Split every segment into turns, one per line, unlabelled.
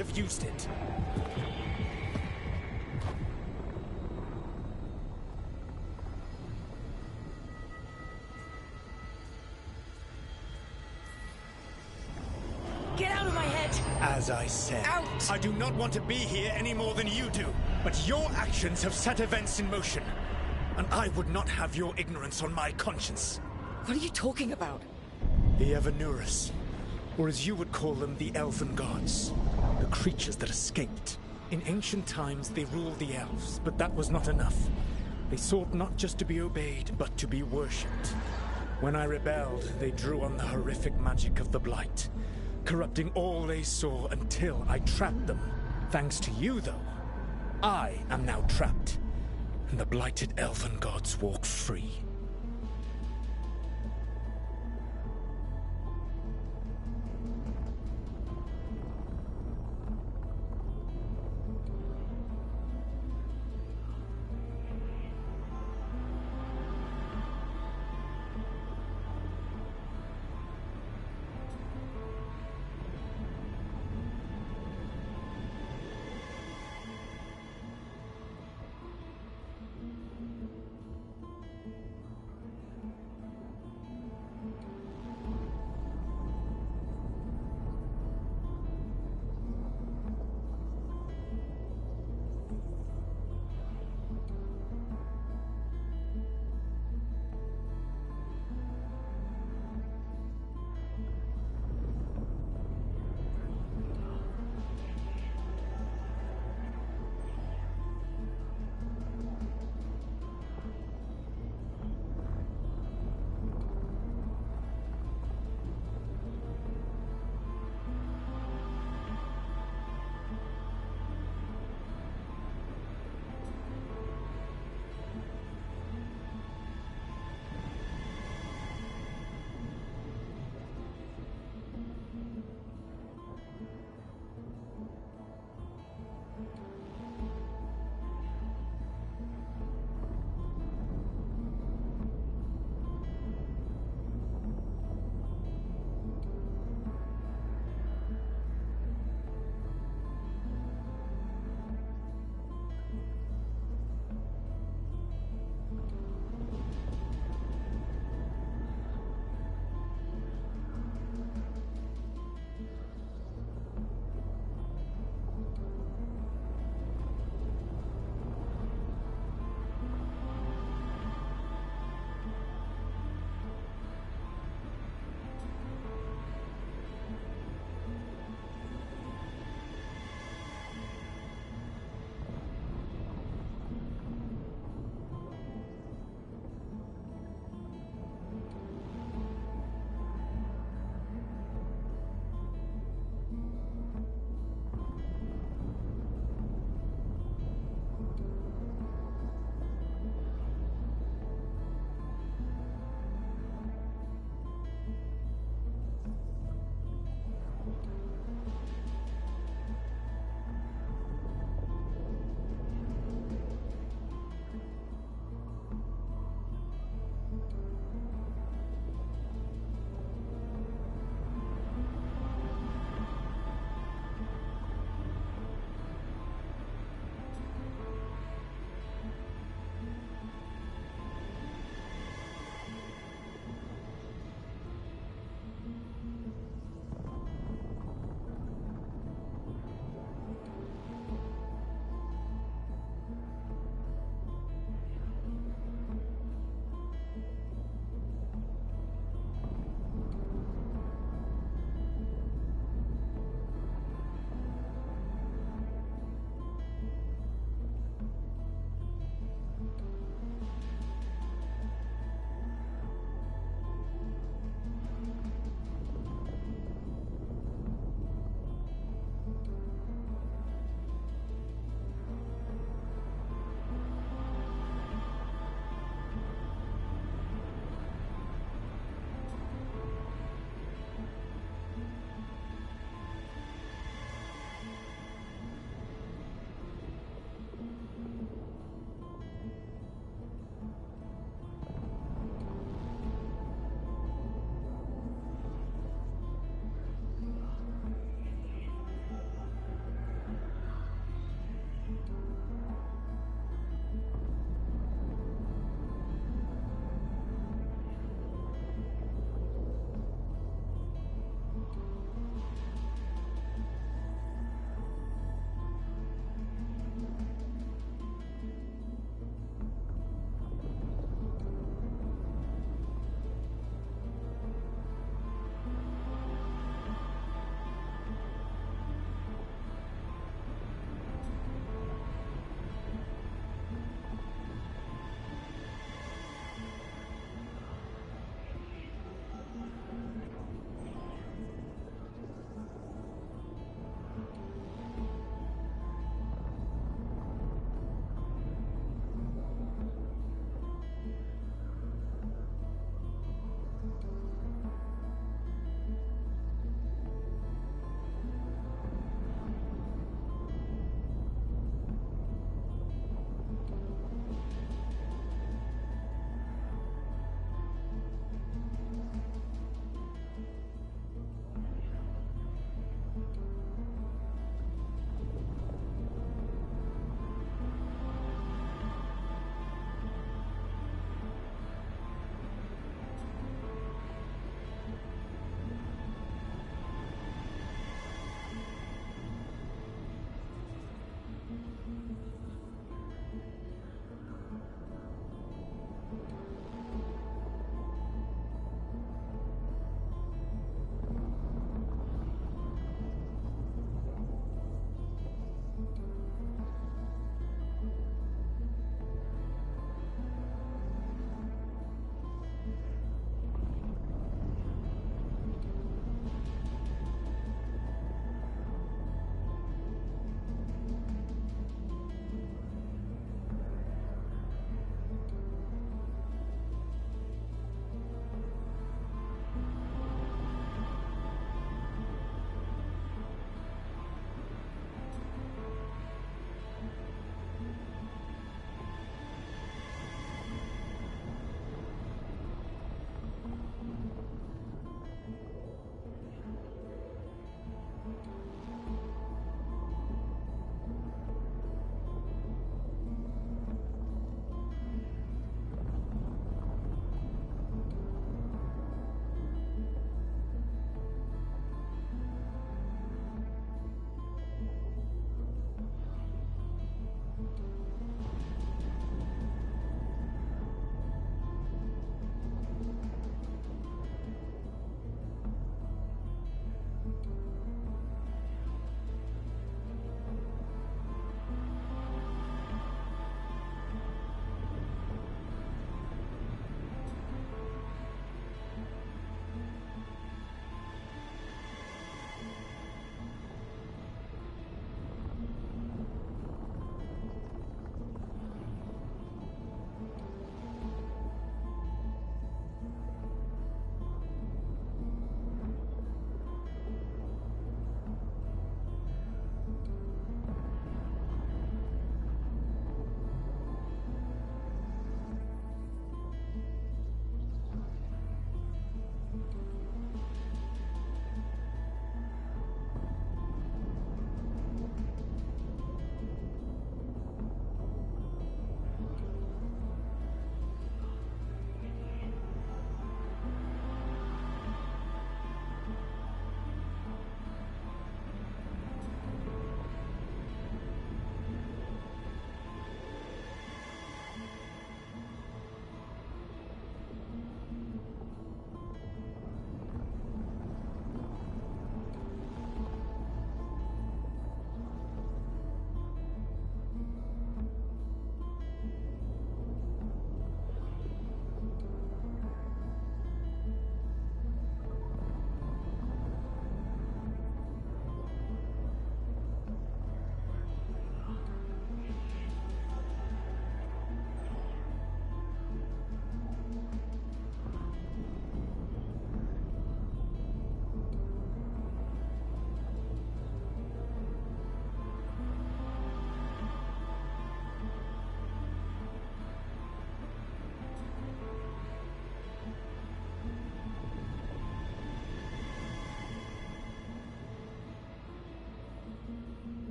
have used it.
Get out of my head!
As I said,
Out!
I do not want to be here any more than you do. But your actions have set events in motion. And I would not have your ignorance on my conscience.
What are you talking about?
The Evanurus, or as you would call them, the Elven Gods. The creatures that escaped. In ancient times, they ruled the elves, but that was not enough. They sought not just to be obeyed, but to be worshipped. When I rebelled, they drew on the horrific magic of the Blight, corrupting all they saw until I trapped them. Thanks to you, though, I am now trapped, and the blighted Elven Gods walk free.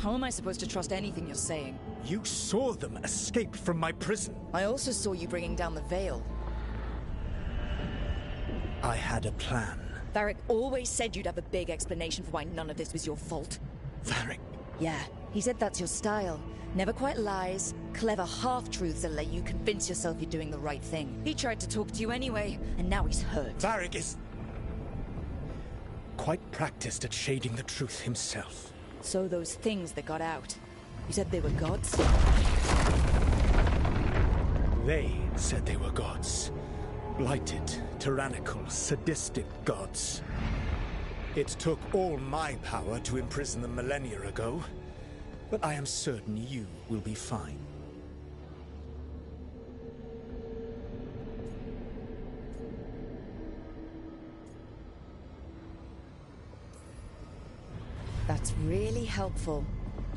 How am I supposed to trust anything you're saying?
You saw them escape from my prison.
I also saw you bringing down the veil.
I had a plan.
Varric always said you'd have a big explanation for why none of this was your fault.
Varric.
Yeah, he said that's your style. Never quite lies, clever half-truths that let you convince yourself you're doing the right thing. He tried to talk to you anyway, and now he's hurt.
Varric is quite practiced at shading the truth himself.
So those things that got out, you said they were gods?
They said they were gods. Blighted, tyrannical, sadistic gods. It took all my power to imprison them millennia ago, but I am certain you will be fine.
That's really helpful.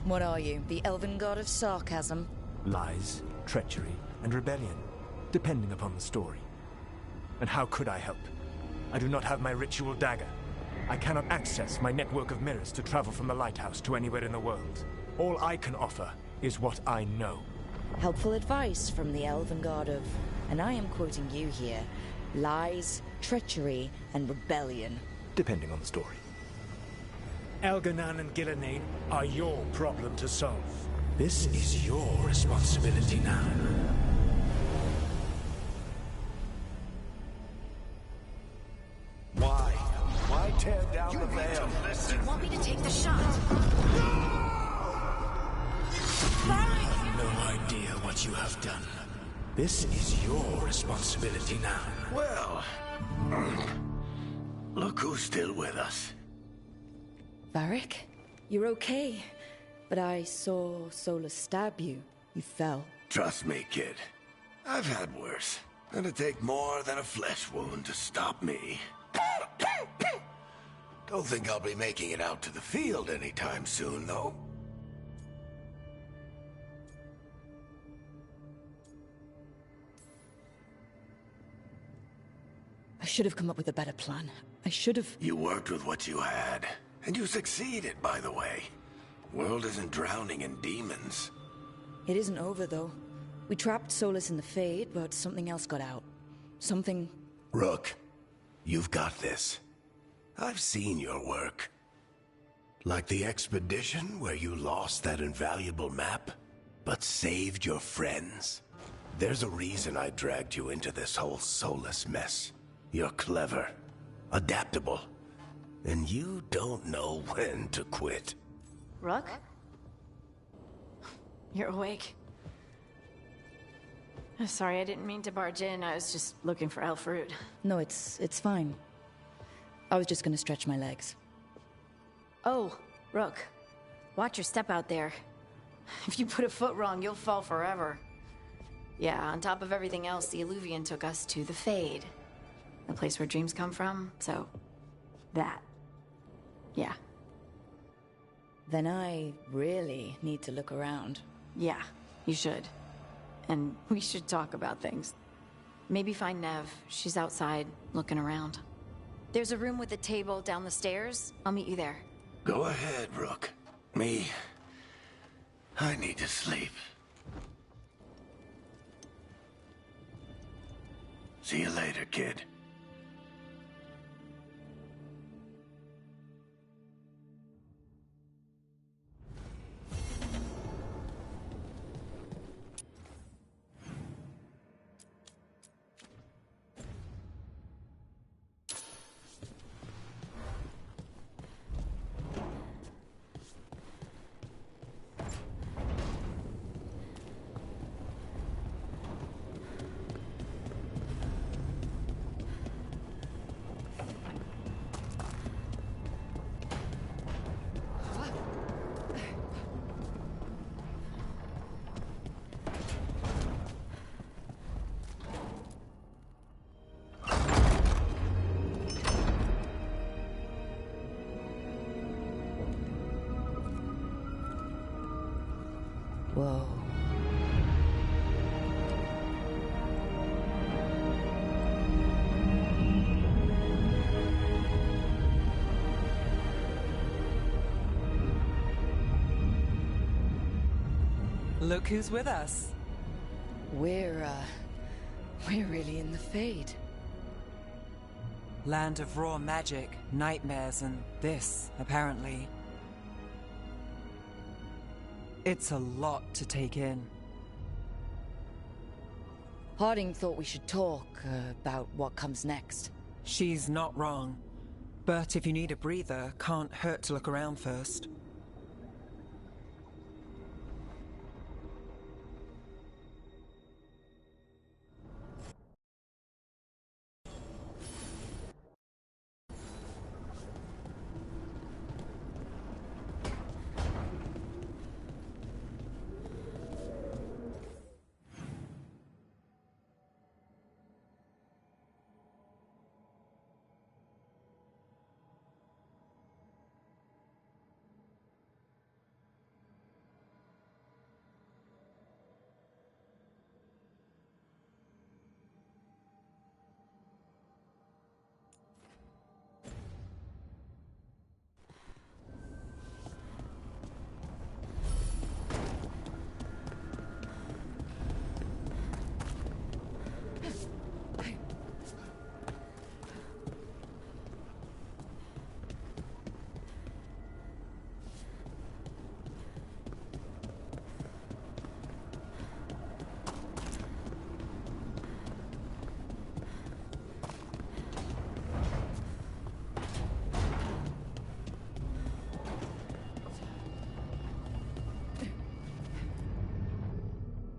What are you, the elven god of sarcasm?
Lies, treachery, and rebellion, depending upon the story. And how could I help? I do not have my ritual dagger. I cannot access my network of mirrors to travel from the lighthouse to anywhere in the world. All I can offer is what I know.
Helpful advice from the elven god of, and I am quoting you here, lies, treachery, and rebellion.
Depending on the story. Elganan and Gillenane are your problem to solve. This is your responsibility now.
Why tear down the veil?
Do you want me to take the shot?
No idea what you have done. This is your responsibility now.
Well, look who's still with us.
Varric, you're okay. But I saw Solus stab you. You fell.
Trust me, kid. I've had worse. It'd take more than a flesh wound to stop me. Don't think I'll be making it out to the field anytime soon, though.
I should have come up with a better plan. I should have...
You worked with what you had. And you succeeded, by the way. World isn't drowning in demons.
It isn't over, though. We trapped Solus in the Fade, but something else got out. Something...
Rook, you've got this. I've seen your work. Like the expedition where you lost that invaluable map, but saved your friends. There's a reason I dragged you into this whole Solus mess. You're clever, adaptable, and you don't know when to quit.
Rook? You're awake. Sorry, I didn't mean to barge in. I was just looking for Elfroot.
No, it's fine. I was just gonna stretch my legs.
Oh, Rook. Watch your step out there. If you put a foot wrong, you'll fall forever. Yeah, on top of everything else, the Illuvian took us to the Fade. The place where dreams come from, so... that. Yeah.
Then I really need to look around.
Yeah, you should. And we should talk about things. Maybe find Nev. She's outside, looking around. There's a room with a table down the stairs. I'll meet you there.
Go ahead, Rook. I need to sleep. See you later, kid.
Whoa.
Look who's with us.
We're really in the Fade.
Land of raw magic, nightmares, and this, apparently. It's a lot to take in.
Harding thought we should talk about what comes next.
She's not wrong. But if you need a breather, can't hurt to look around first.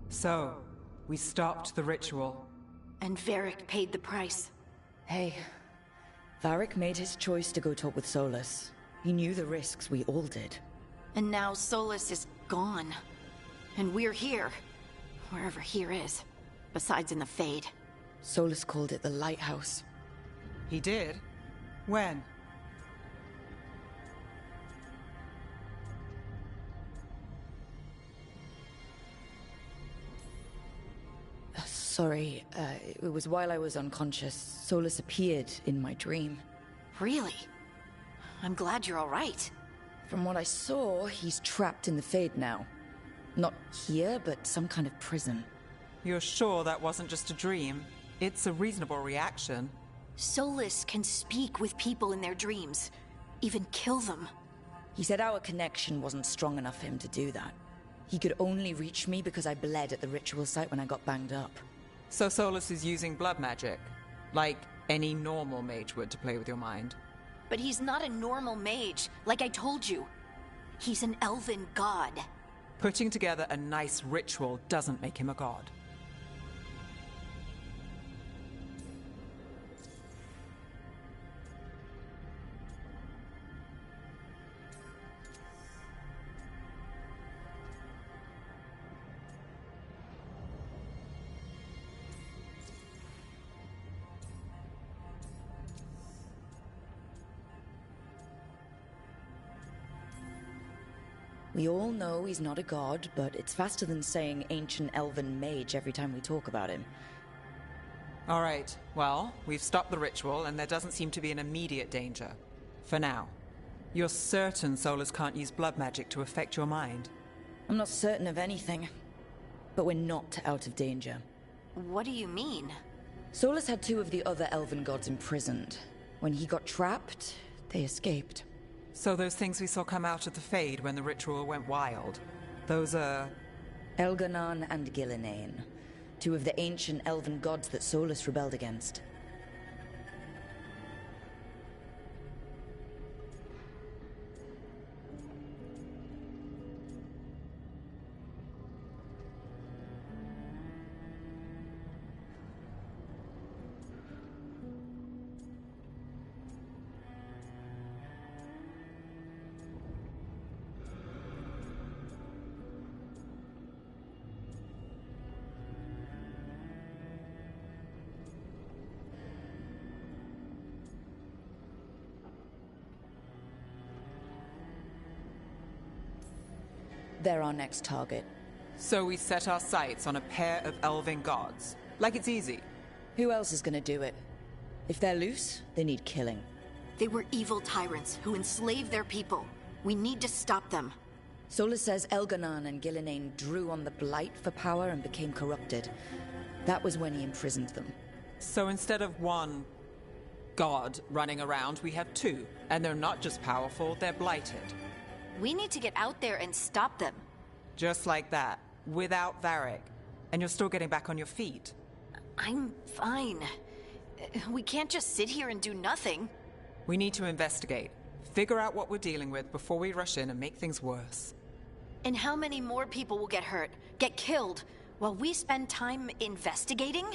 So, we stopped the ritual.
And Varric paid the price.
Hey, Varric made his choice to go talk with Solas. He knew the risks, we all did.
And now Solas is gone. And we're here. Wherever here is. Besides in the Fade.
Solas called it the Lighthouse.
He did? When?
Sorry, it was while I was unconscious. Solas appeared in my dream.
Really? I'm glad you're all right.
From what I saw, he's trapped in the Fade now. Not here, but some kind of prison.
You're sure that wasn't just a dream? It's a reasonable reaction.
Solas can speak with people in their dreams. Even kill them.
He said our connection wasn't strong enough for him to do that. He could only reach me because I bled at the ritual site when I got banged up.
So Solas is using blood magic? Like any normal mage would to play with your mind?
But he's not a normal mage, like I told you. He's an elven god.
Putting together a nice ritual doesn't make him a god.
We all know he's not a god, but it's faster than saying ancient elven mage every time we talk about him.
All right, well, we've stopped the ritual and there doesn't seem to be an immediate danger. For now. You're certain Solas can't use blood magic to affect your mind?
I'm not certain of anything, but we're not out of danger.
What do you mean?
Solas had two of the other elven gods imprisoned. When he got trapped, they escaped.
So those things we saw come out of the Fade when the ritual went wild, those are...
Elganon and Gillinane, two of the ancient elven gods that Solas rebelled against. They're our next target.
So we set our sights on a pair of elven gods. Like it's easy.
Who else is gonna do it? If they're loose, they need killing.
They were evil tyrants who enslaved their people. We need to stop them.
Solus says Elganon and Gillenane drew on the Blight for power and became corrupted. That was when he imprisoned them.
So instead of one god running around, we have two. And they're not just powerful, they're blighted.
We need to get out there and stop them.
Just like that, without Varric. And you're still getting back on your feet.
I'm fine. We can't just sit here and do nothing.
We need to investigate. Figure out what we're dealing with before we rush in and make things worse.
And how many more people will get hurt, get killed, while we spend time investigating?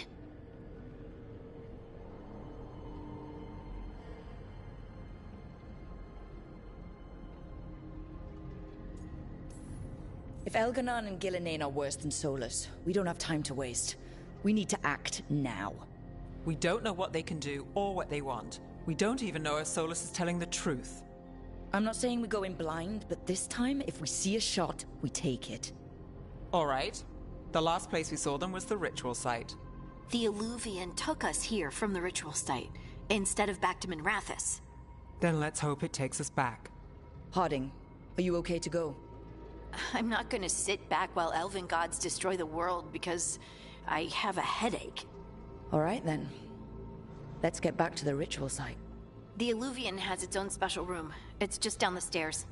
If Elganon and Gillenane are worse than Solus, we don't have time to waste. We need to act now.
We don't know what they can do or what they want. We don't even know if Solus is telling the truth.
I'm not saying we go in blind, but this time, if we see a shot, we take it.
All right. The last place we saw them was the ritual site.
The Eluvian took us here from the ritual site, instead of back to Minrathous.
Then let's hope it takes us back.
Harding, are you okay to go?
I'm not gonna sit back while elven gods destroy the world because I have a headache.
All right, then. Let's get back to the ritual site.
The Eluvian has its own special room. It's just down the stairs.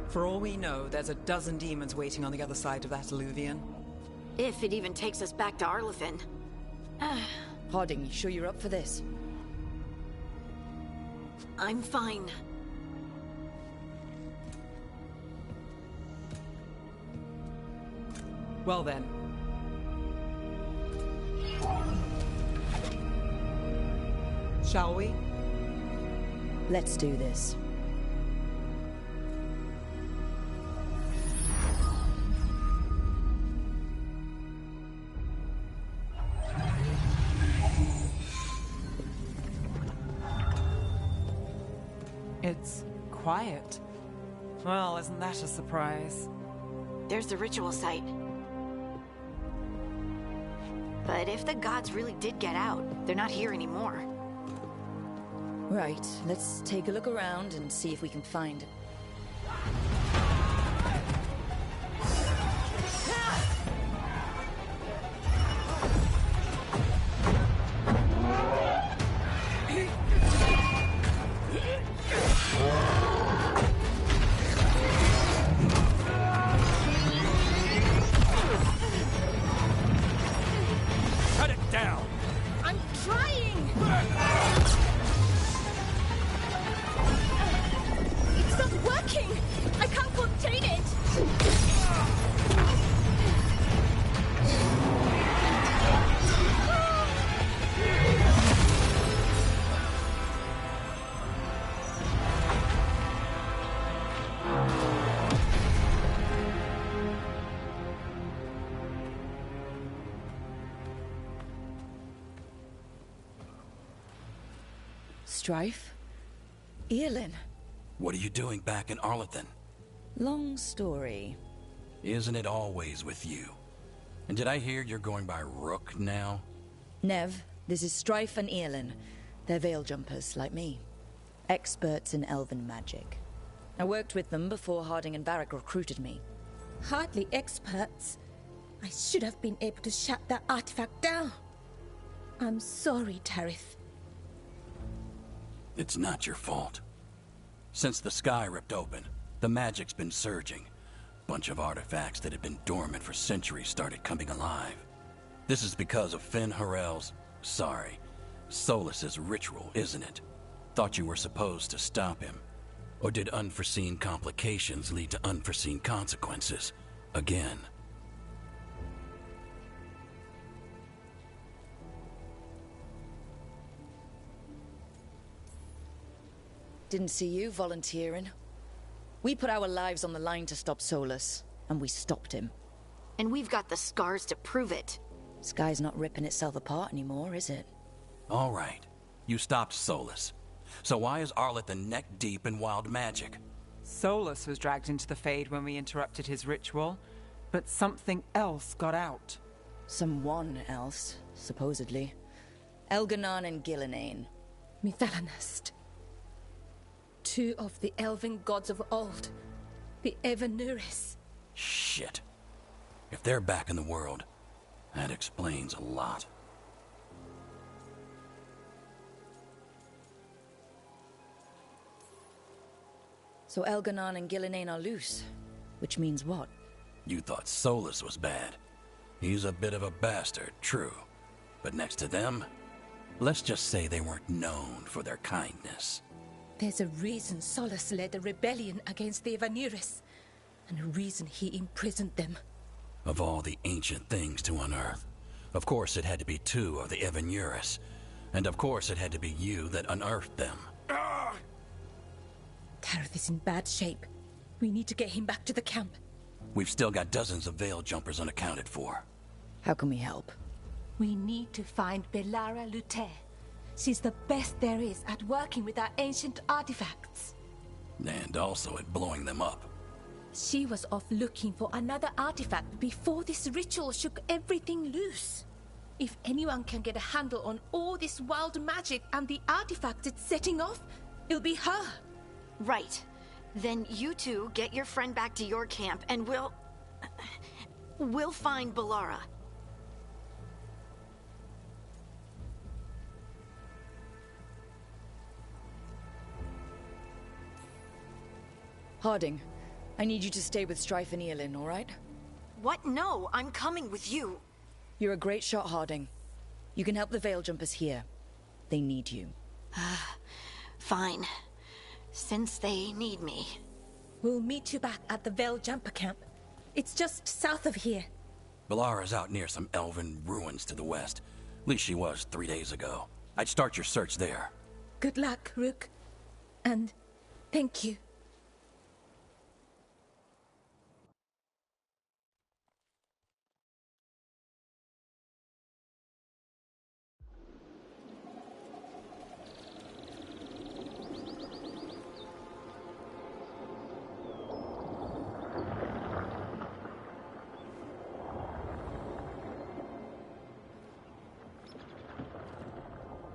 For all we know, there's a dozen demons waiting on the other side of that Eluvian.
If it even takes us back to Arlathan.
Harding, you sure you're up for this?
I'm fine.
Well then. Shall we?
Let's do this.
It's quiet. Well, isn't that a surprise?
There's the ritual site. But if the gods really did get out, they're not here anymore.
Right, let's take a look around and see if we can find...
Cut it down!
I'm trying! It's not working! I can't contain it!
Strife? Earlin?
What are you doing back in Arlathan?
Long story.
Isn't it always with you? And did I hear you're going by Rook now?
Nev, this is Strife and Earlin. They're veil jumpers, like me. Experts in elven magic. I worked with them before Harding and Varric recruited me.
Hardly experts. I should have been able to shut that artifact down. I'm sorry, Tarith.
It's not your fault. Since the sky ripped open, the magic's been surging. Bunch of artifacts that had been dormant for centuries started coming alive. This is because of Finn Harel's... sorry, Solus's ritual, isn't it? Thought you were supposed to stop him. Or did unforeseen complications lead to unforeseen consequences? Again.
Didn't see you volunteering. We put our lives on the line to stop Solus, and we stopped him.
And we've got the scars to prove it.
Sky's not ripping itself apart anymore, is it?
All right. You stopped Solus. So why is Arleth neck deep in wild magic?
Solus was dragged into the Fade when we interrupted his ritual, but something else got out.
Someone else, supposedly. Elganon and Gillenane.
Mithalanast. Two of the elven gods of old. The Evanuris.
Shit. If they're back in the world, that explains a lot.
So Elganon and Gillenane are loose. Which means what?
You thought Solus was bad. He's a bit of a bastard, true. But next to them, let's just say they weren't known for their kindness.
There's a reason Solus led a rebellion against the Evanuris, and a reason he imprisoned them.
Of all the ancient things to unearth, of course it had to be two of the Evanuris. And of course it had to be you that unearthed them.
Tareth is in bad shape. We need to get him back to the camp.
We've still got dozens of Veil Jumpers unaccounted for.
How can we help?
We need to find Belara Luthe. She's the best there is at working with our ancient artifacts.
And also at blowing them up.
She was off looking for another artifact before this ritual shook everything loose. If anyone can get a handle on all this wild magic and the artifact it's setting off, it'll be her.
Right. Then you two get your friend back to your camp and we'll find Belara.
Harding, I need you to stay with Strife and Eilin, all right?
What? No, I'm coming with you.
You're a great shot, Harding. You can help the Veil Jumpers here. They need you.
Fine. Since they need me.
We'll meet you back at the Veil Jumper camp. It's just south of here.
Belara's out near some elven ruins to the west. At least she was 3 days ago. I'd start your search there.
Good luck, Rook. And thank you.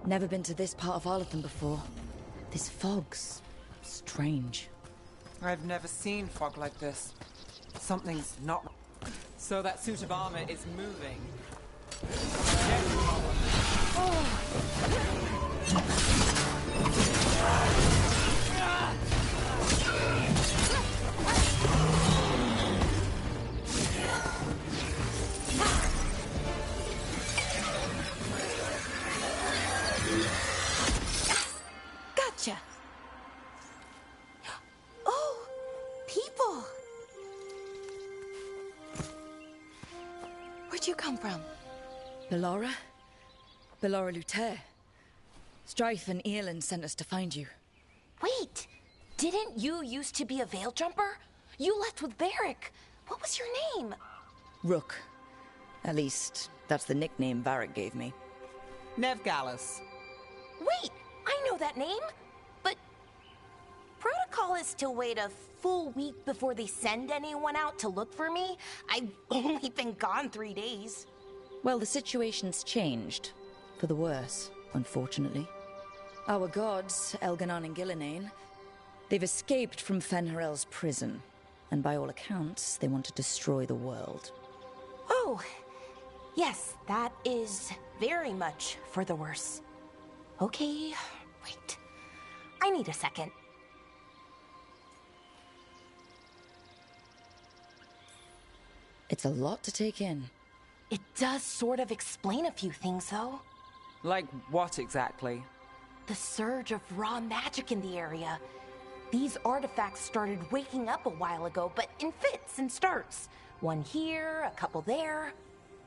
Never been to this part of Arlathan before. This fog's strange.
I've never seen fog like this. Something's not... So that suit of armor is moving.
Gotcha! Oh! People! Where'd you come from?
Belara? Belara Luthe. Strife and Eilin sent us to find you.
Wait! Didn't you used to be a Veil Jumper? You left with Varric. What was your name?
Rook. At least, that's the nickname Varric gave me.
Nev Gallus.
Wait! I know that name! But... Protocol is to wait a full week before they send anyone out to look for me. I've only been gone 3 days.
Well, the situation's changed. For the worse, unfortunately. Our gods, Elganon and Gillenane, they've escaped from Fen'Harel's prison. And by all accounts, they want to destroy the world.
Oh, yes, that is very much for the worse. Okay, wait. I need a second.
It's a lot to take in.
It does sort of explain a few things, though.
Like what exactly?
The surge of raw magic in the area. These artifacts started waking up a while ago, but in fits and starts. One here, a couple there.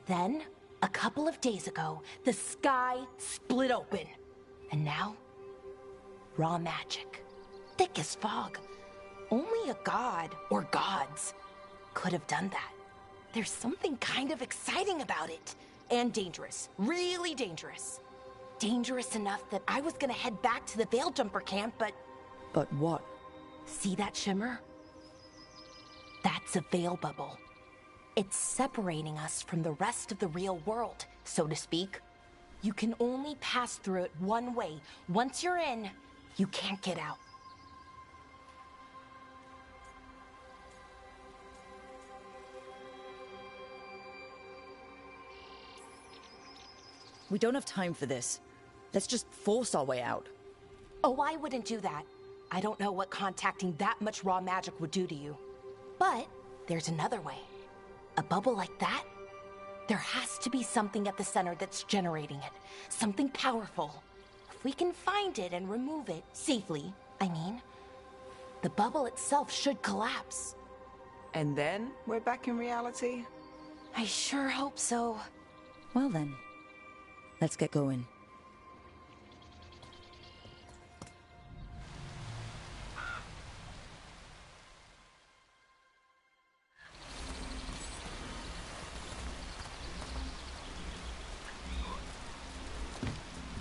Then, a couple of days ago, the sky split open. And now, raw magic. thick as fog. Only a god, or gods, could have done that. There's something kind of exciting about it. And dangerous. Really dangerous. Dangerous enough that I was gonna head back to the Veil Jumper camp, but...
But what?
See that shimmer? That's a veil bubble. It's separating us from the rest of the real world, so to speak. You can only pass through it one way. Once you're in, you can't get out.
We don't have time for this. Let's just force our way out.
Oh, I wouldn't do that. I don't know what contacting that much raw magic would do to you. But there's another way. A bubble like that? There has to be something at the center that's generating it. Something powerful. If we can find it and remove it, safely, I mean, the bubble itself should collapse.
And then we're back in reality?
I sure hope so.
Well then, let's get going.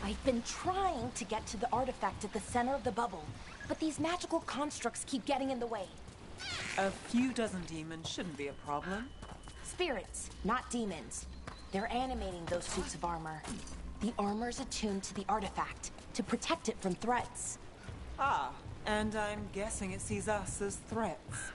I've been trying to get to the artifact at the center of the bubble, but these magical constructs keep getting in the way.
A few dozen demons shouldn't be a problem.
Spirits, not demons. They're animating those suits of armor. The armor's attuned to the artifact to protect it from threats.
Ah, and I'm guessing it sees us as threats.